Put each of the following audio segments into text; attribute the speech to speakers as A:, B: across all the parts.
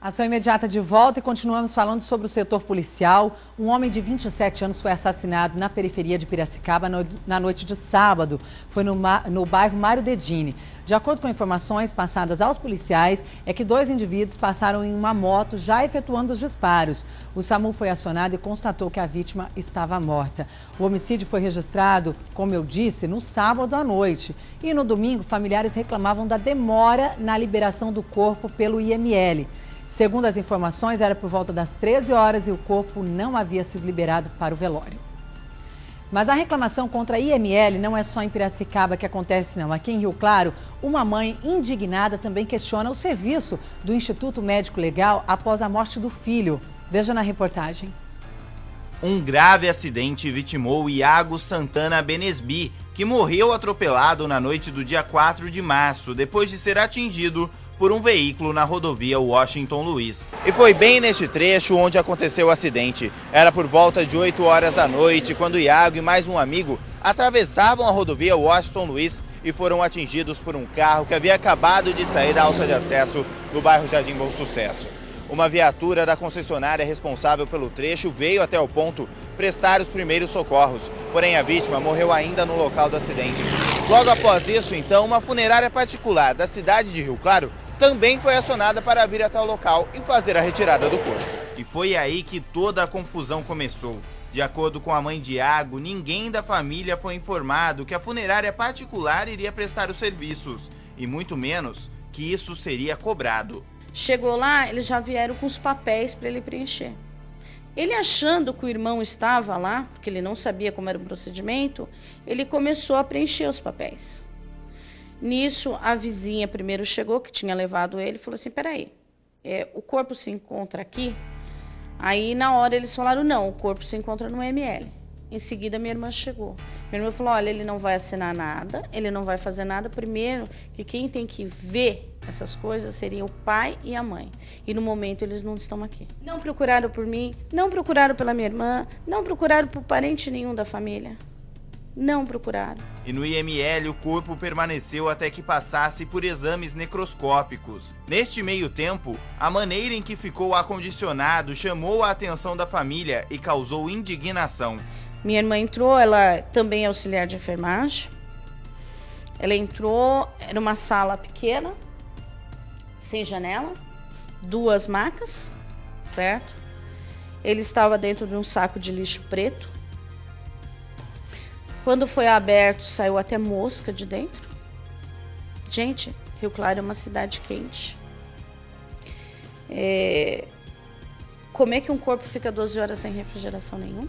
A: Ação imediata de volta e continuamos falando sobre o setor policial. Um homem de 27 anos foi assassinado na periferia de Piracicaba na noite de sábado. Foi no bairro Mário Dedini. De acordo com informações passadas aos policiais, é que 2 indivíduos passaram em uma moto já efetuando os disparos. O SAMU foi acionado e constatou que a vítima estava morta. O homicídio foi registrado, como eu disse, no sábado à noite. E no domingo, familiares reclamavam da demora na liberação do corpo pelo IML. Segundo as informações, era por volta das 13 horas e o corpo não havia sido liberado para o velório. Mas a reclamação contra a IML não é só em Piracicaba que acontece, não. Aqui em Rio Claro, uma mãe indignada também questiona o serviço do Instituto Médico Legal após a morte do filho. Veja na reportagem.
B: Um grave acidente vitimou Iago Santana Benesbi, que morreu atropelado na noite do dia 4 de março, depois de ser atingido por um veículo na rodovia Washington Luiz. E foi bem neste trecho onde aconteceu o acidente. Era por volta de 8 horas da noite, quando Iago e mais um amigo atravessavam a rodovia Washington Luiz e foram atingidos por um carro que havia acabado de sair da alça de acesso do bairro Jardim Bom Sucesso. Uma viatura da concessionária responsável pelo trecho veio até o ponto prestar os primeiros socorros, porém a vítima morreu ainda no local do acidente. Logo após isso, então, uma funerária particular da cidade de Rio Claro também foi acionada para vir até o local e fazer a retirada do corpo. E foi aí que toda a confusão começou. De acordo com a mãe de Iago, ninguém da família foi informado que a funerária particular iria prestar os serviços, e muito menos que isso seria cobrado.
C: Chegou lá, eles já vieram com os papéis para ele preencher. Ele, achando que o irmão estava lá, porque ele não sabia como era o procedimento, ele começou a preencher os papéis. Nisso, a vizinha primeiro chegou, que tinha levado ele, e falou assim, peraí, o corpo se encontra aqui? Aí, na hora, eles falaram, não, o corpo se encontra no ML. Em seguida, minha irmã chegou. Minha irmã falou, olha, ele não vai assinar nada, ele não vai fazer nada. Primeiro, que quem tem que ver essas coisas seriam o pai e a mãe. E, no momento, eles não estão aqui. Não procuraram por mim, não procuraram pela minha irmã, não procuraram por parente nenhum da família. Não procuraram.
B: E no IML o corpo permaneceu até que passasse por exames necroscópicos. Neste meio tempo, a maneira em que ficou acondicionado chamou a atenção da família e causou indignação.
C: Minha irmã entrou, ela também é auxiliar de enfermagem. Ela entrou, era uma sala pequena, sem janela, 2 macas, certo? Ele estava dentro de um saco de lixo preto. Quando foi aberto, saiu até mosca de dentro. Gente, Rio Claro é uma cidade quente. Como é que um corpo fica 12 horas sem refrigeração nenhuma?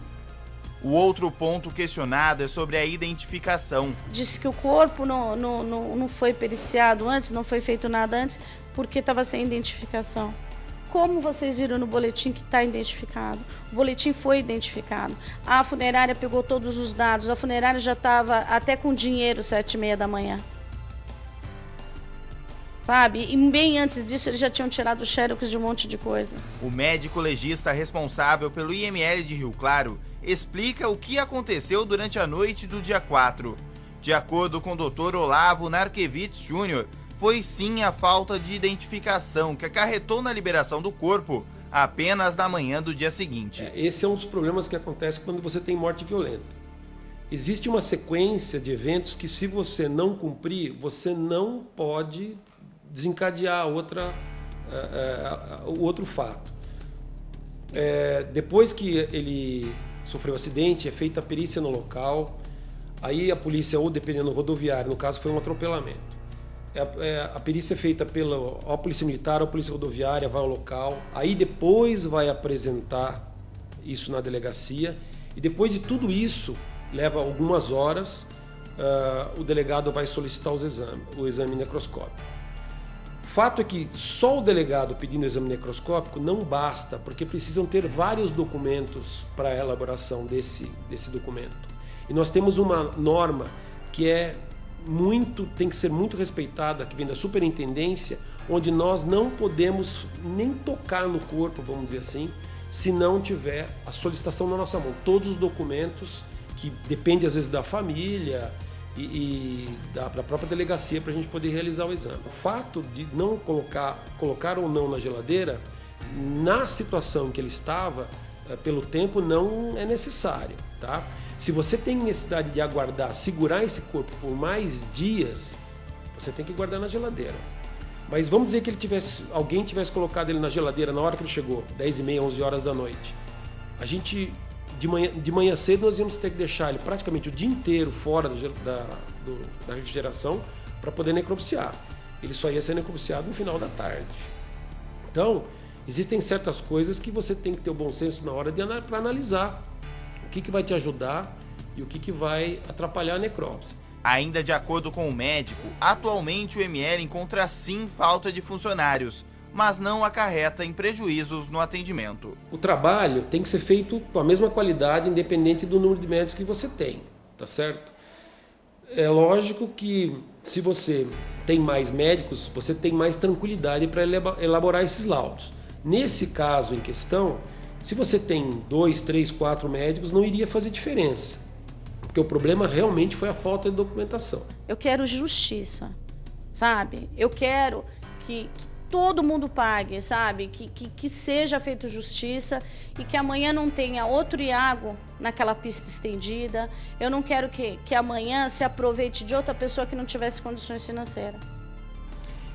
B: O outro ponto questionado é sobre a identificação.
C: Disse que o corpo não foi periciado antes, não foi feito nada antes, porque estava sem identificação. Como vocês viram no boletim que está identificado? O boletim foi identificado. A funerária pegou todos os dados. A funerária já estava até com dinheiro 7h30 da manhã. Sabe? E bem antes disso, eles já tinham tirado o xerox de um monte de coisa.
B: O médico legista responsável pelo IML de Rio Claro explica o que aconteceu durante a noite do dia 4. De acordo com o Dr. Olavo Narkevich Jr., foi sim a falta de identificação que acarretou na liberação do corpo apenas na manhã do dia seguinte.
D: Esse é um dos problemas que acontece quando você tem morte violenta. Existe uma sequência de eventos que, se você não cumprir, você não pode desencadear o outro fato. Depois que ele sofreu o acidente, é feita a perícia no local, aí a polícia, ou dependendo do rodoviário, no caso foi um atropelamento. A perícia é feita pela polícia militar ou polícia rodoviária, vai ao local, aí depois vai apresentar isso na delegacia, e depois de tudo isso, leva algumas horas, o delegado vai solicitar o exame necroscópico. O fato é que só o delegado pedindo o exame necroscópico não basta, porque precisam ter vários documentos para a elaboração desse documento. E nós temos uma norma que tem que ser muito respeitada, que vem da superintendência, onde nós não podemos nem tocar no corpo, vamos dizer assim, se não tiver a solicitação na nossa mão. Todos os documentos, que depende às vezes da família e da própria delegacia, para a gente poder realizar o exame. O fato de não colocar ou não na geladeira na situação em que ele estava, pelo tempo, não é necessário, tá? Se você tem necessidade de aguardar, segurar esse corpo por mais dias, você tem que guardar na geladeira. Mas vamos dizer que alguém tivesse colocado ele na geladeira na hora que ele chegou, 10h30, 11 horas da noite. A gente, de manhã cedo, nós íamos ter que deixar ele praticamente o dia inteiro fora da refrigeração para poder necropsiar. Ele só ia ser necropsiado no final da tarde. Então, existem certas coisas que você tem que ter o bom senso na hora para analisar o que vai te ajudar e o que vai atrapalhar a necrópsia.
B: Ainda de acordo com o médico, atualmente o ML encontra sim falta de funcionários, mas não acarreta em prejuízos no atendimento.
D: O trabalho tem que ser feito com a mesma qualidade, independente do número de médicos que você tem, tá certo? É lógico que se você tem mais médicos, você tem mais tranquilidade para elaborar esses laudos. Nesse caso em questão, se você tem 2, 3, 4 médicos, não iria fazer diferença. Porque o problema realmente foi a falta de documentação.
C: Eu quero justiça, sabe? Eu quero que todo mundo pague, sabe? Que seja feito justiça e que amanhã não tenha outro Iago naquela pista estendida. Eu não quero que amanhã se aproveite de outra pessoa que não tivesse condições financeiras.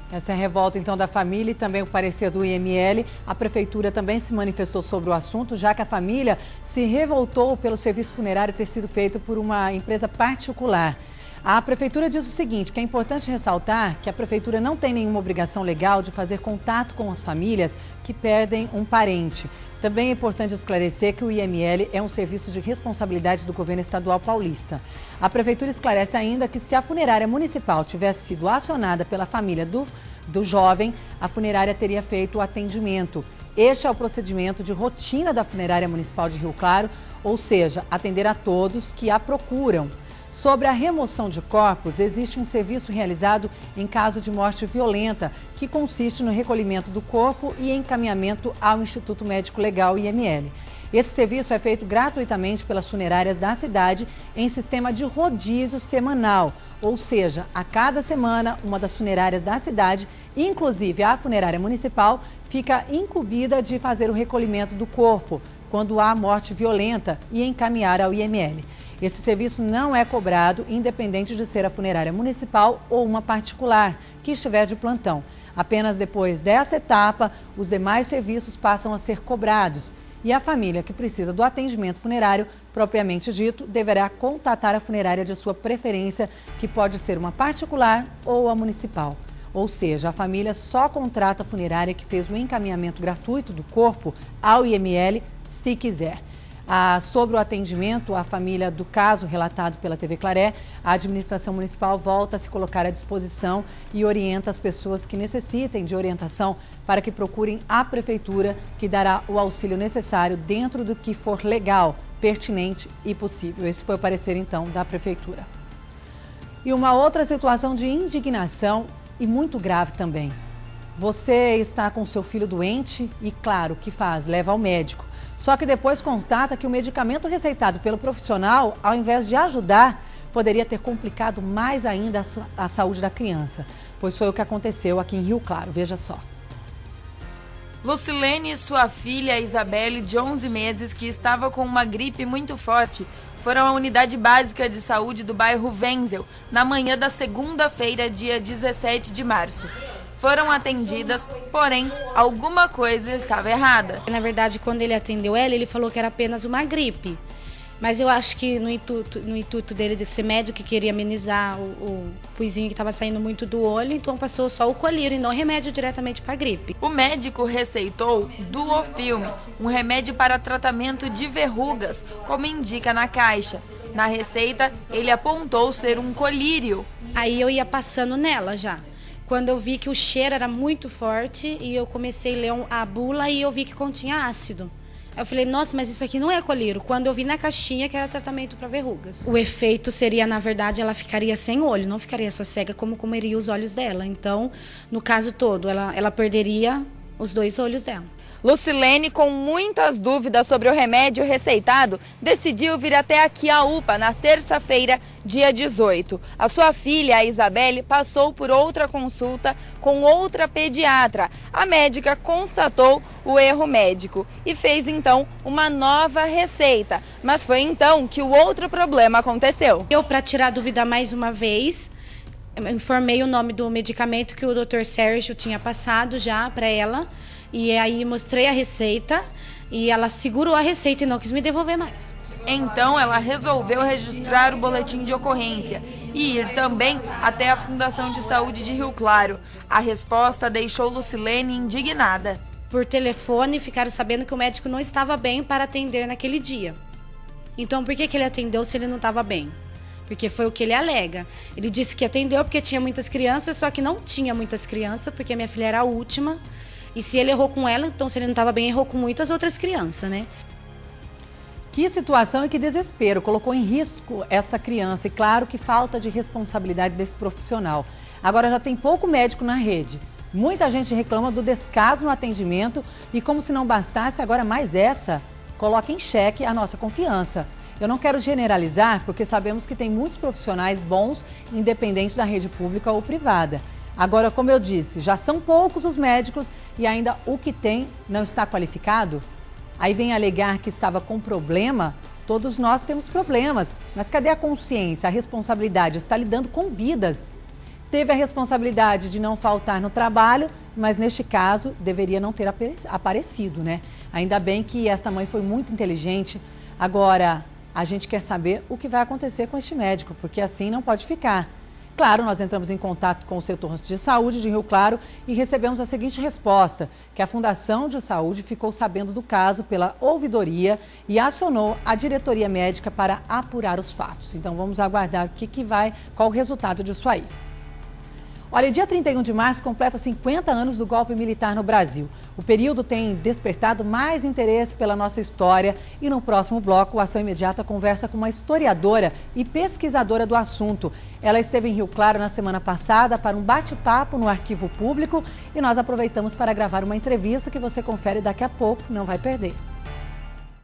A: Essa é a revolta, então, da família e também o parecer do IML. A prefeitura também se manifestou sobre o assunto, já que a família se revoltou pelo serviço funerário ter sido feito por uma empresa particular. A prefeitura diz o seguinte, que é importante ressaltar que a prefeitura não tem nenhuma obrigação legal de fazer contato com as famílias que perdem um parente. Também é importante esclarecer que o IML é um serviço de responsabilidade do governo estadual paulista. A prefeitura esclarece ainda que se a funerária municipal tivesse sido acionada pela família do jovem, a funerária teria feito o atendimento. Este é o procedimento de rotina da funerária municipal de Rio Claro, ou seja, atender a todos que a procuram. Sobre a remoção de corpos, existe um serviço realizado em caso de morte violenta, que consiste no recolhimento do corpo e encaminhamento ao Instituto Médico Legal, IML. Esse serviço é feito gratuitamente pelas funerárias da cidade em sistema de rodízio semanal, ou seja, a cada semana uma das funerárias da cidade, inclusive a funerária municipal, fica incumbida de fazer o recolhimento do corpo quando há morte violenta e encaminhar ao IML. Esse serviço não é cobrado, independente de ser a funerária municipal ou uma particular que estiver de plantão. Apenas depois dessa etapa, os demais serviços passam a ser cobrados. E a família que precisa do atendimento funerário, propriamente dito, deverá contatar a funerária de sua preferência, que pode ser uma particular ou a municipal. Ou seja, a família só contrata a funerária que fez o encaminhamento gratuito do corpo ao IML, se quiser. Sobre o atendimento à família do caso relatado pela TV Claré, a administração municipal volta a se colocar à disposição e orienta as pessoas que necessitem de orientação para que procurem a prefeitura, que dará o auxílio necessário dentro do que for legal, pertinente e possível. Esse foi o parecer, então, da prefeitura. E uma outra situação de indignação e muito grave também. Você está com seu filho doente e, claro, o que faz? Leva ao médico. Só que depois constata que o medicamento receitado pelo profissional, ao invés de ajudar, poderia ter complicado mais ainda a saúde da criança. Pois foi o que aconteceu aqui em Rio Claro. Veja só.
E: Lucilene e sua filha Isabelle, de 11 meses, que estava com uma gripe muito forte, foram à unidade básica de saúde do bairro Wenzel, na manhã da segunda-feira, dia 17 de março. Foram atendidas, porém, alguma coisa estava errada.
F: Na verdade, quando ele atendeu ela, ele falou que era apenas uma gripe. Mas eu acho que no intuito dele de ser médico, que queria amenizar o puizinho que estava saindo muito do olho, então passou só o colírio e não remédio diretamente para a gripe.
E: O médico receitou Duofilme, um remédio para tratamento de verrugas, como indica na caixa. Na receita, ele apontou ser um colírio.
F: Aí eu ia passando nela já. Quando eu vi que o cheiro era muito forte e eu comecei a ler a bula e eu vi que continha ácido. Eu falei, nossa, mas isso aqui não é colírio. Quando eu vi na caixinha que era tratamento para verrugas. O efeito seria, na verdade, ela ficaria sem olho, não ficaria só cega como comeria os olhos dela. Então, no caso todo, ela perderia os 2 olhos dela.
E: Lucilene, com muitas dúvidas sobre o remédio receitado, decidiu vir até aqui à UPA na terça-feira, dia 18. A sua filha, a Isabelle, passou por outra consulta com outra pediatra. A médica constatou o erro médico e fez então uma nova receita. Mas foi então que o outro problema aconteceu.
F: Eu, para tirar dúvida mais uma vez, informei o nome do medicamento que o Dr. Sérgio tinha passado já para ela. E aí mostrei a receita e ela segurou a receita e não quis me devolver mais.
E: Então ela resolveu registrar o boletim de ocorrência e ir também até a Fundação de Saúde de Rio Claro. A resposta deixou Lucilene indignada.
F: Por telefone ficaram sabendo que o médico não estava bem para atender naquele dia. Então por que ele atendeu se ele não estava bem? Porque foi o que ele alega. Ele disse que atendeu porque tinha muitas crianças, só que não tinha muitas crianças, porque a minha filha era a última. E se ele errou com ela, então se ele não estava bem, errou com muitas outras crianças, né?
A: Que situação e que desespero. Colocou em risco esta criança. E claro que falta de responsabilidade desse profissional. Agora já tem pouco médico na rede. Muita gente reclama do descaso no atendimento. E como se não bastasse, agora mais essa coloca em xeque a nossa confiança. Eu não quero generalizar, porque sabemos que tem muitos profissionais bons, independente da rede pública ou privada. Agora, como eu disse, já são poucos os médicos e ainda o que tem não está qualificado? Aí vem alegar que estava com problema. Todos nós temos problemas, mas cadê a consciência, a responsabilidade? Está lidando com vidas. Teve a responsabilidade de não faltar no trabalho, mas neste caso deveria não ter aparecido, né? Ainda bem que esta mãe foi muito inteligente. Agora, a gente quer saber o que vai acontecer com este médico, porque assim não pode ficar. Claro, nós entramos em contato com o setor de saúde de Rio Claro e recebemos a seguinte resposta, que a Fundação de Saúde ficou sabendo do caso pela ouvidoria e acionou a diretoria médica para apurar os fatos. Então vamos aguardar qual o resultado disso aí. Olha, dia 31 de março completa 50 anos do golpe militar no Brasil. O período tem despertado mais interesse pela nossa história e no próximo bloco, o Ação Imediata conversa com uma historiadora e pesquisadora do assunto. Ela esteve em Rio Claro na semana passada para um bate-papo no Arquivo Público e nós aproveitamos para gravar uma entrevista que você confere daqui a pouco, não vai perder.